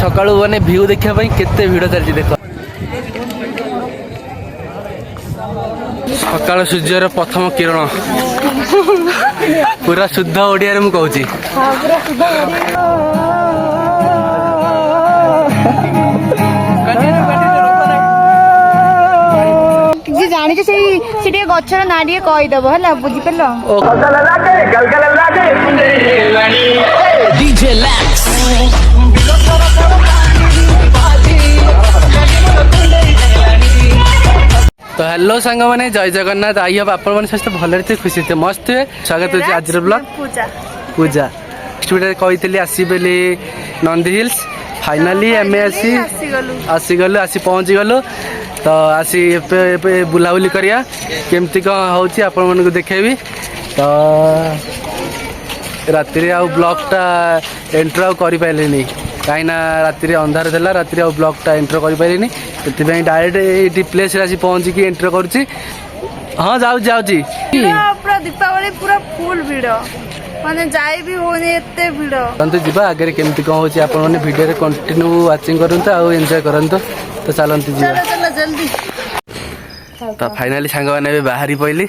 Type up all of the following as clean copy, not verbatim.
सकाळू माने व्यू देखिया भाई केते भिड़ चलची देख सकाळ सूर्यर प्रथम किरण पूरा शुद्ध ओडिया रे मु कहूची जानी से गचर ना टे कहीदेव है बुझिपार तो हेलो सांग मैंने जय जगन्नाथ आई हम आप समस्त भल थे खुशी थे मस्त थे स्वागत होती आज ब्लॉग पूजा स्टूडियो कही आसी बोली नंदी हिल्स फाइनाली एम आसीगलु आसी पहुँची गलु तो आसी बुलाबुली करिया केमती कौन होची आपण मन को देखेबी तो रात्रि आ ब्लॉगटा एंटर आ करि पाइलेनी कहीं रात्रि अंधार था रात्रि ब्लॉगटा एंटर कर पारे से डायरेक्ट ये प्लेस आसी पहुँचिकी एंटर करुच्ची हाँ जाऊँगी पूरा दीपावली पूरा फुल भिड़ माने जाई भी होनी एते भिड़ तो जीवा आगे केमती कौन होची आपण माने वीडियो रे कंटिन्यू वाचिंग करंतु आ एंजॉय करंतु तो चलंतु जीवा चलो जल्दी तो फाइनली सांग माने बाहरी पइली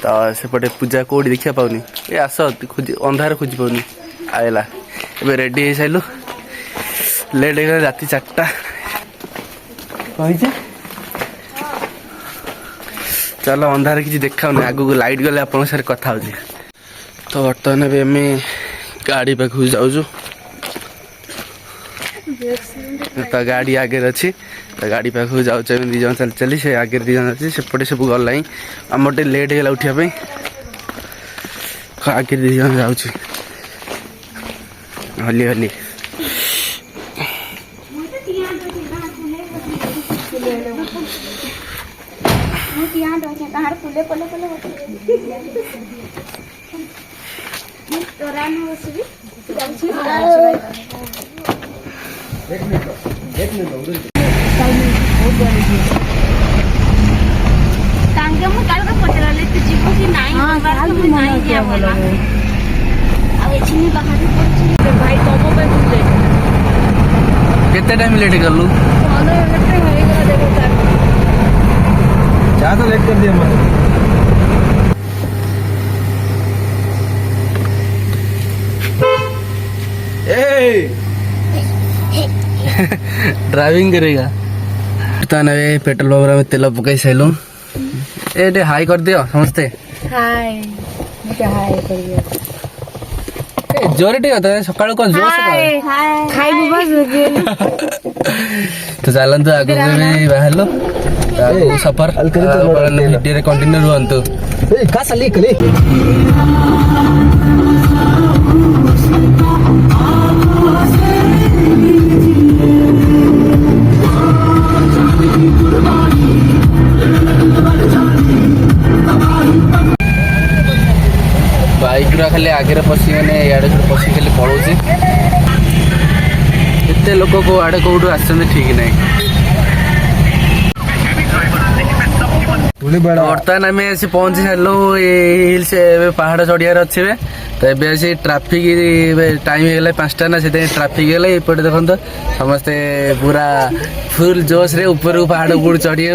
तो सेपटे पूजा कोडी देखिया पाउनी ए आस खोजी अंधार खोजी पाउनी आयला ए रेडी हो साइलु लेट हो राति 4टा कही चलो अंधार किसी देखा आगू को लाइट गले आप सारे कथा हो तो बर्तमान आम गाड़ी पाख जाऊँ तो गाड़ी आगे अच्छी तो गाड़ी पाख जाऊँ दीज चल चली से आगे दीज अच्छी सेपटे सब गला आम टे लेट होगा उठापी आगे दीज जाऊँ हली हली भाई केते टाइम लेट गलु ज्यादा लेट कर दिया मत ड्राइविंग करेगा पेट्रोल पंप में तेल पकई साइलु ए हाई कर दियो समस्ते हाय हाय कर जोर सकाल कौन जोर तो चलतु आगे भी बाहर सफर वीडियो कंटिन्यू रुहतु बाइक रा खाली आगे पशि मैंने इे पशि खाली पड़ोसी एते लोक को आड़े कौटू आसते ठीक ना बर्तमान आम आसी पहुँची सारू हिल्स पहाड़ चढ़ियार अच्छे तो ये ट्राफिक टाइम हो 5टा ना से ट्राफिक है एपटे देखो तो समस्ते पूरा फुल जोश रे ऊपर पहाड़ ऊपर चढ़िए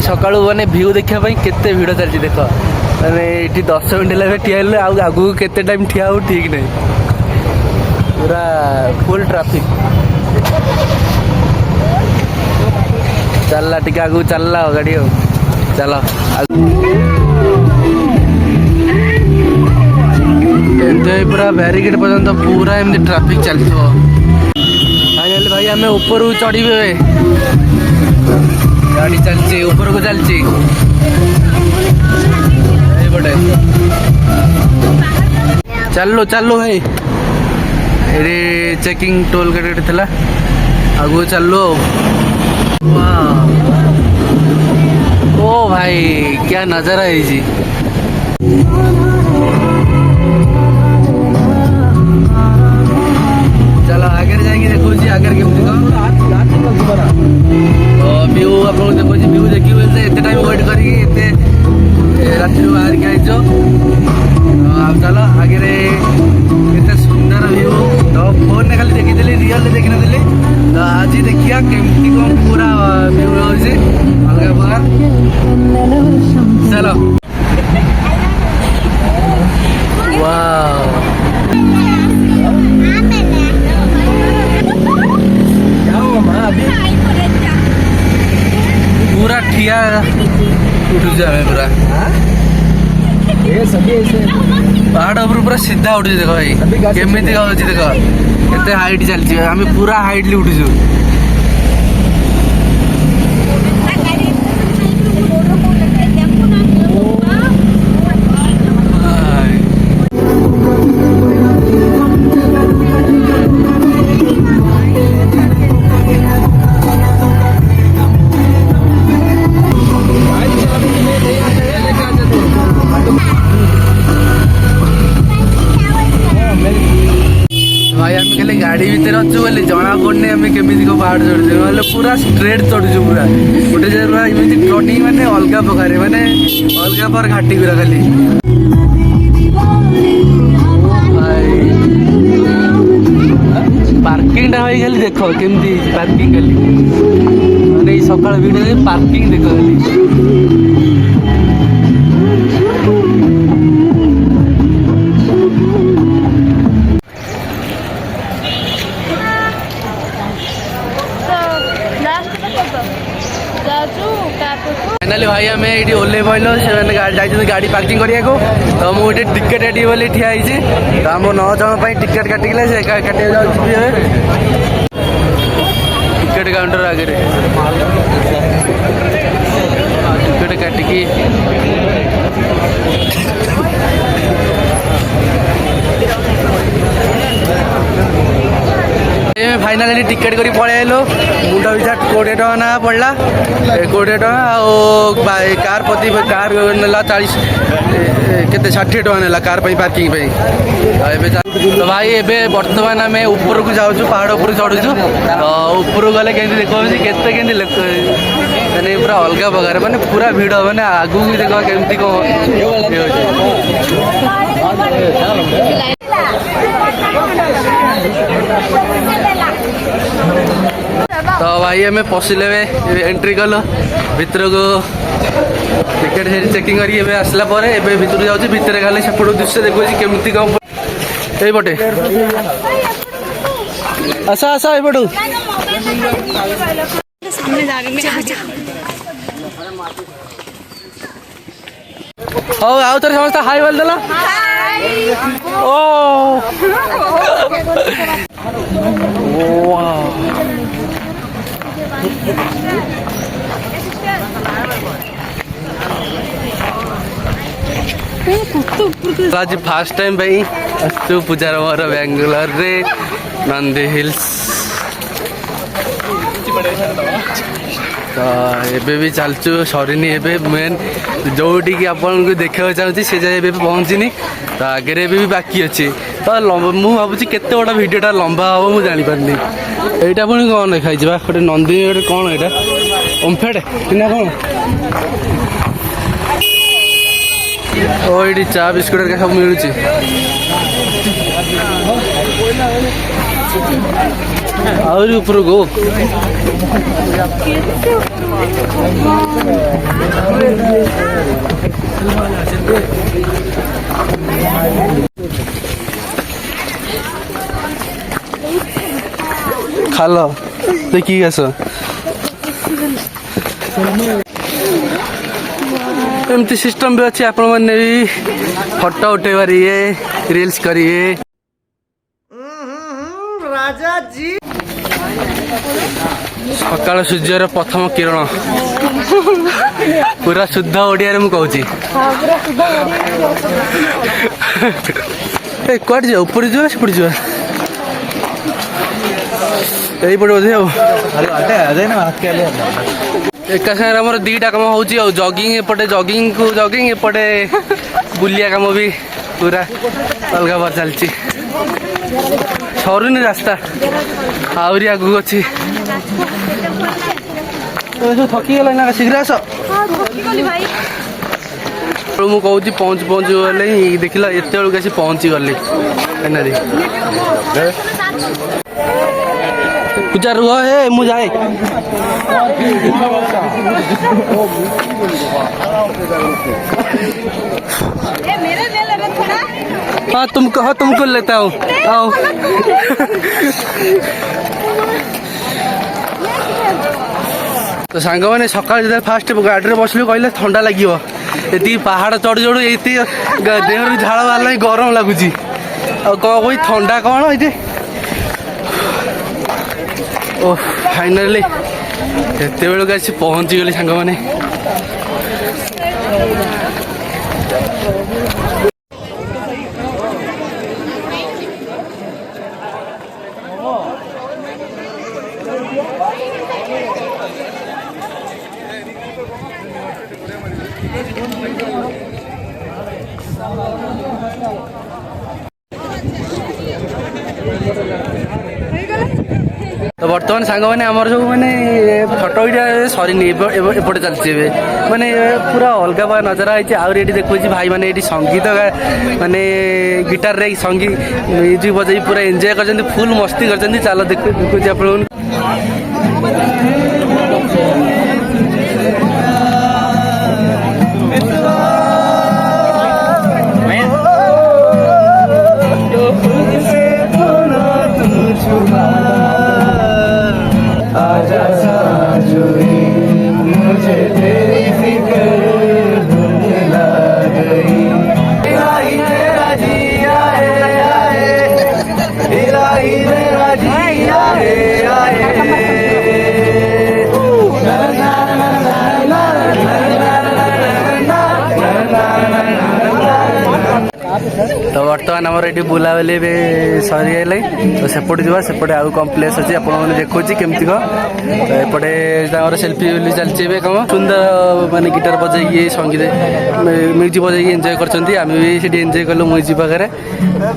सकाळू माने व्यू देखिया केते भिड़ चलची देख माने ये 10 मिनट लगे ठिया आगू केते टाइम ठिया हो ठीक नहीं पूरा फुल ट्राफिक चलला टिके आगू चलला गाड़ी हो चलो एंजॉय पूरा बैरिकेड पर्यंत पूरा एमती ट्राफिक चलती फाइनली भाई आम ऊपर चढ़े गाड़ी चलची ऊपर को चलची पटे चलो चलो भाई ये चेकिंग टोल गेट थी आगू चलो ओ भाई क्या नजारा है जी चलो आगे जाएंगे देखो जी आगे केमती व्यू आप देखो व्यू देखिए बोलते एत टाइम वेट करें रात बाहर के चलो आगे सुंदर व्यू ଆଜି ଦେଖିବା କେମିତି କ'ଣ ପୁରା ଭିଉ ରହୁଛି ଅଲଗା ପ୍ରକାର। ଚାଲ ୱାଓ पूरा ठिया उठुଛୁ ଆମେ ପୁରା ପାହାଡ଼ ଉପରୁ ପୁରା ସିଧା ଉଠୁଛି ଦେଖ ଭାଇ କେମିତି ହେଉଛି ଦେଖ କେତେ ହାଇଟ୍ ଚାଲିଛି ଆମେ ପୁରା ହାଇଟଲି ଉଠୁଛୁ। भाई आम खाली गाड़ी भितर अच्छु बोली जना पड़े आम केमी कौ पहाड़ चढ़ुचे ना पूरा स्ट्रेट चढ़ुचु पूरा गोटे जगह एमती टर्निंग मैंने अलग प्रकार मैंने अलग प्रकार घाटी पूरा खाली पार्किंग टा भाई खाली देख केमती पार्किंग खाली मैंने सकाल वीडियो पार्किंग देख खाली फाइनाली भाई आम ये ओल्ले पड़ल से जाइए गाड़ी पार्किंग करने को तो मुझे टिकेट एटी बोली ठिया तो आम 9 जन टिकेट काटिकले से काटे टिकेट काउंटर आगे टिकेट काटिकी फाइनाली टिकेट करी पड़े आलो मुंड पिछा 20 टका ना पड़ला 20 टका कार प्रति कार ना 40 के 60 टका ना कार पार्किंग तो भाई एबे बर्तमान आम ऊपर को जाऊँ पहाड़ ऊपर चढ़ुचु तो ऊपर गले के देखा के मैंने पूरा अलग प्रकार मैंने पूरा भिड़ मैंने आगू भी देख केमती कौन तो भाई आम पशिले एंट्री कल भितर को टिकेट चेकिंग करके आसला भितर जाऊँ भितर खाली सेपट दृश्य देखो केमती कौन पटे आस आस एपटू हौ आउ थे समस्त हाई बोल देला ओ आज फास्ट टाइम भाई आसु पूजार मोर बेंगलोर रे नंदी हिल्स तो एबे भी चलचु सरीनी एबे मेन जोटी की आपन को देखा चाहूँगी से जगह पहुँचनी तो आगे भी बाकी अच्छे तो मुझे भावुँ केते बड़ा भिडटा लंबा हम मुझे जापारे यहाँ पुणी कौन देखा गोटे नंदी गोटे कौन यहाँ ओम्फेड ना कौन ओ ये चा बिस्कुट सब मिलूँ आहरी ऊपर को खाल देखी आस एमती सिस्टम भी अच्छी आपण मैंने भी फोटो उठे पारिए रील्स करिए राजा जी सकाल सूर्यर प्रथम किरण पूरा शुद्ध ओडिया रे मु कहूची ए कट जा ऊपर जो सेपट जो यही पड़े बोधे एका सागर आम दीटा कम हो जगिंग एपटे जगिंग को जगिंग एपटे बुलिया कम भी पूरा अलग बार चलती सरुनी रास्ता आहरी आगू अच्छी थकी गला ना शीघ्र आस मुझे कहूँ पहुँच गले देख एत पहुँची गली पूजा रुह हे मु जाए हाँ तुमको लेता हूँ आओ तो सांग मैंने सकाल जो फास्ट गाड़ी में बसलु कहले ठंडा लगे ये पहाड़ चढ़ चढ़ू ये देह झाड़ बाहर गरम लगुच कह ठंडा कौन ये ओ फाइनाली एत बेलू आसी पहुँची गली सांग मैंने तो बर्तमान सांग मैंने आमर सब मैंने फटो इटा सरीनी एपटे चलती मैंने पूरा अलग नजर आई आउरी देखुच भाई मैंने ये संगीत माने गिटार रे संगीत म्यूजिक बजाई पूरा एंजॉय कर फुल मस्ती कर चलो देखुच आप तो बर्तमान आमर ये बुलाबुली सरी गले तो सेपटे जावा सेपटे आउ कम प्लेस अच्छी आपने देखो केमती कौन तो एपटे सेल्फी वेल्फी चलती कम सुंदर माने गिटार बजाई संगीत म्यूजिक बजाई एंजॉय करछंती आम भी एंजॉय कलु म्यूजिक पाखे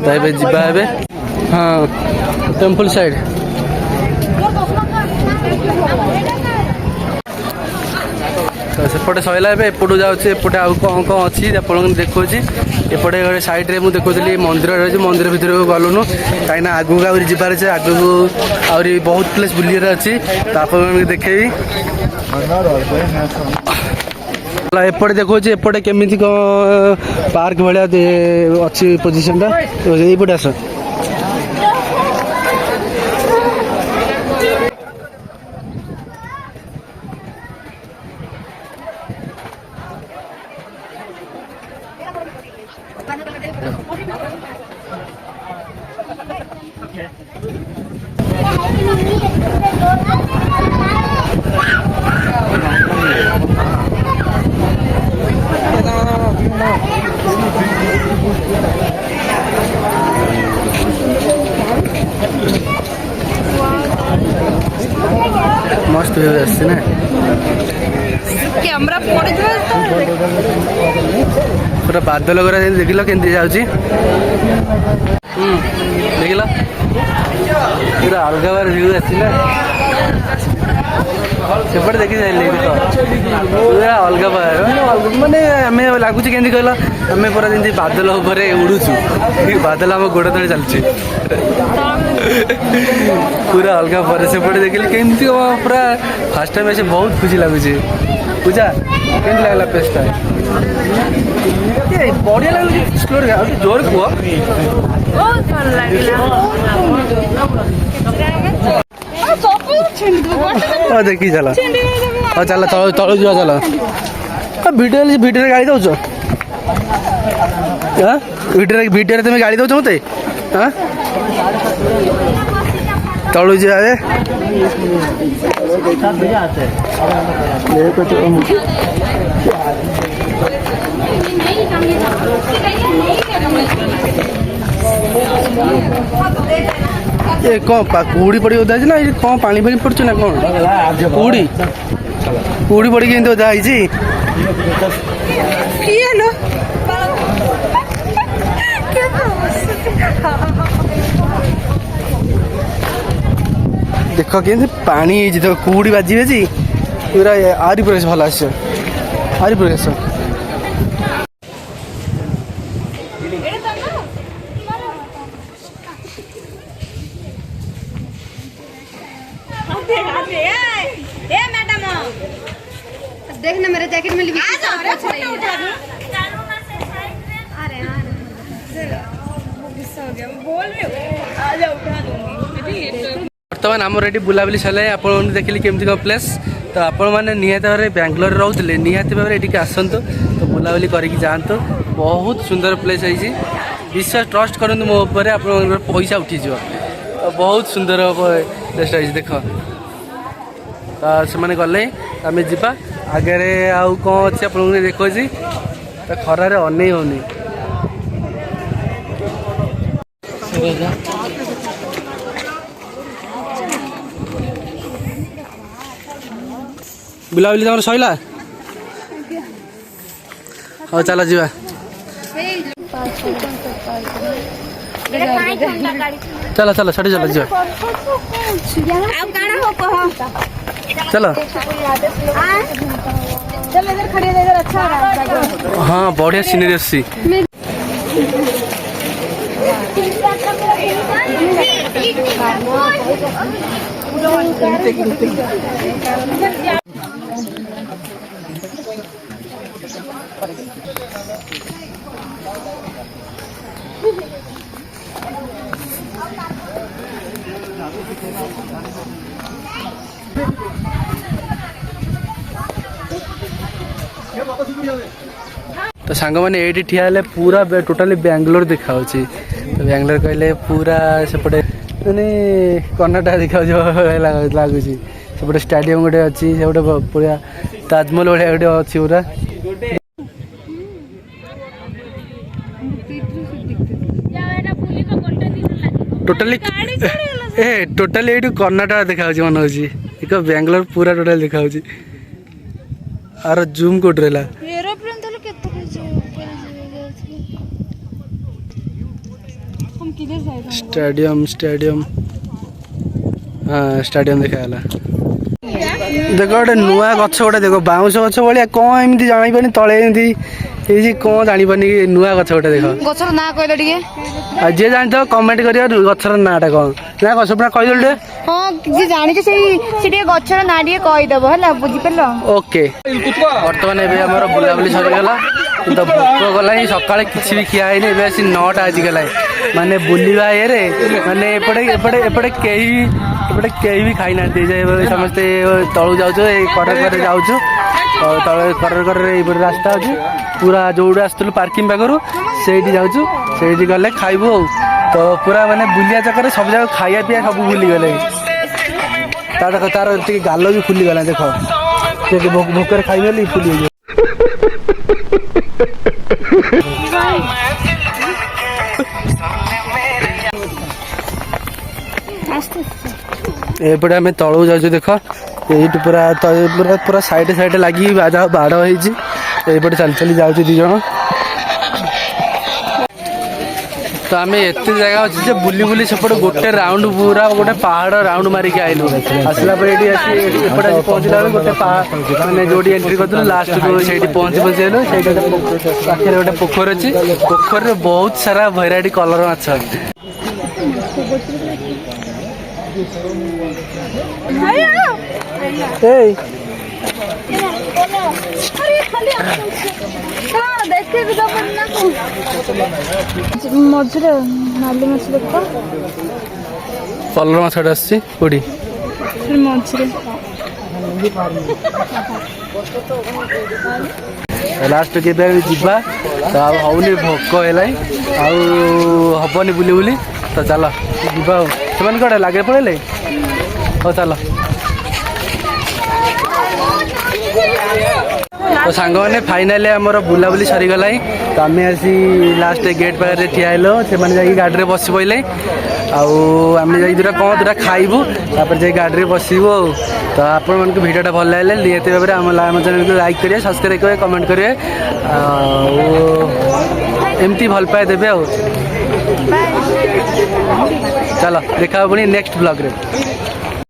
तो ये जावा हाँ टेम्पल साइड तो सेपटे सैला एपटू जाऊँचे एपटे आउ कौन कौन अच्छी आप देखो एपटे गोटे साइड रे मुझे देखुली मंदिर रही मंदिर भितर को गलुनु कहीं आगू आहरी जबार अच्छे आगू आहरी बहुत प्लेस बुलियार अच्छी तो आप देखेबी एपटे देखो एपटे केमी कौन पार्क भाया अच्छी पोजिशन टाइपटे आस मस्त व्यू आसছে ना कैमरा पड़े पूरा बादल वगैरह देख लो केमती जाऊँगी देख लो पूरा अलग बार व्यू आसला सेपटे देखी जाइए पूरा अलग बार माने आम लगुच के कहल आम पूरा जमी बादल उड़ुचु बादल आम गोड़ तले चलचे पूरा अलग पर सेपटे देखिए केमती पूरा फास्ट टाइम ऐसे बहुत खुशी लगुच पूजा केमती लगला पेस्टा बढ़िया लगे एक्सप्लोर जोर कह बहुत भल देखी चल चल तलू जा चल भिडियो गाड़ी दौच भिडियो तुम गाड़ी दौच मत हाँ तलू जा ये कौन कुड़ी पड़ी ओदा ना ये कौन पानी पानी पड़छ ना कौन कुड़ी कुड़ी पड़ी के ओदा आइछि ये लो देख के पानी जो कुड़ी बाजी जी पूरा आरी प्रवेश भल आस आरी प्रवेश देखना मेरे जैकेट में लिखी बर्तमान आम ये बुलाबुली सारे आप देखिए केमती कौन प्लेस तो आपण मैंने निहत भाव में बेंगलोर रोते निहत भाव में आसतु तो बुलाबुली करके जातु बहुत सुंदर प्लेस है विश्वास ट्रस्ट करूँ मो उपर आप पैसा उठीज तो बहुत सुंदर प्लेस है देख तो से गले आम जा आगे आउ कौन अच्छे आप देखो तो खरारे अनै होनी बुलाबुली तुम सैला हाँ चल जा चलो चलो छड़ी चलो जा चलो हाँ बढ़िया सीनरी अच्छी तो सांग मैंने ये ठिया हेले पूरा टोटाली बेंगलोर देखा तो बेंगलोर कहले पूरा सेपटे मैंने कर्नाटक देखा लगुच सेपटे स्टाडियम गोटे अच्छी सेपटे पूरा ताजमहल भाया गोटे अच्छी पूरा टोटाली टोटाली ये कर्नाटक देखा मन हो बेंगलोर पूरा टोटाल देखा आर जूम कोड रहा स्टेडियम स्टेडियम हाँ स्टेडियम देखा देख गोटे नुआ गछ गोटे देख बाउंश गछ भाया कौन एमती जानी तले एमती कौन जानी नुआ गछ गोटे देख गछर ना कहले टिके जी जानी कमेंट कर गछर नाटा कौन ना गछ पूरा कहीदेल हाँ जी जानी से गछर ना टे कहीदेव है बुझिपार ओके बर्तमान एमर बुलाबुली सरीगला तो भोक गला सका किसी भी खिया है 9टा आजिगला माने बुलवा ये माने एपटे एपटे एपटे कहीं भी खाई ना समस्ते तलू जाऊँ कटर जाऊँ तले कटर रास्ता अच्छे पूरा जो आसलु पार्किंग पाखर से जाऊँ से गले खाइबू तो पूरा माने बुलिया चक्कर सब जगह खाया पीया सब भूली गले तार गाल भी फुली गला देख भोकर खाई फुली एपटे आम तलू जाऊँ देख ये पूरा पूरा पूरा साइड साइड लगी बाड़ होपटे चल चली जाऊँ दी जन तो आम एत जगह अच्छे बुली बुली सेपटे गोटे राउंड पूरा गोटे पहाड़ राउंड मारिक आइलु आसला एपटे पहुँचला गोटे मैंने जो एंट्री कर लास्ट को पहुँची आलु पाखे गोटे पोखर अच्छी पोखर बहुत सारा भेराइटी कलर माछ मझे नाली माछ देख कलर माछ कोड़ी मझे लास्ट के जीवा तो हौनी भोक है हबनी बुली बुली तो चल जीवा से कड़े लगे पड़े हो चल तो सांग मैंने फाइनाली आमर बुलाबुली सरीगला तो आम आसी लास्ट गेट पाखे ठियालु से गाड़ी बस पड़े आम जा कौन दूटा खाइबू तापर जा गाड़ी बसबू तो आपण मन को वीडियोटा भल लगे निहती भाव में आम चैनल को लाइक करेंगे सब्सक्राइब करेंगे कमेंट करेंगे एमती भल पाए देवे चलो देखा पुणी नेक्स्ट ब्लॉग रे।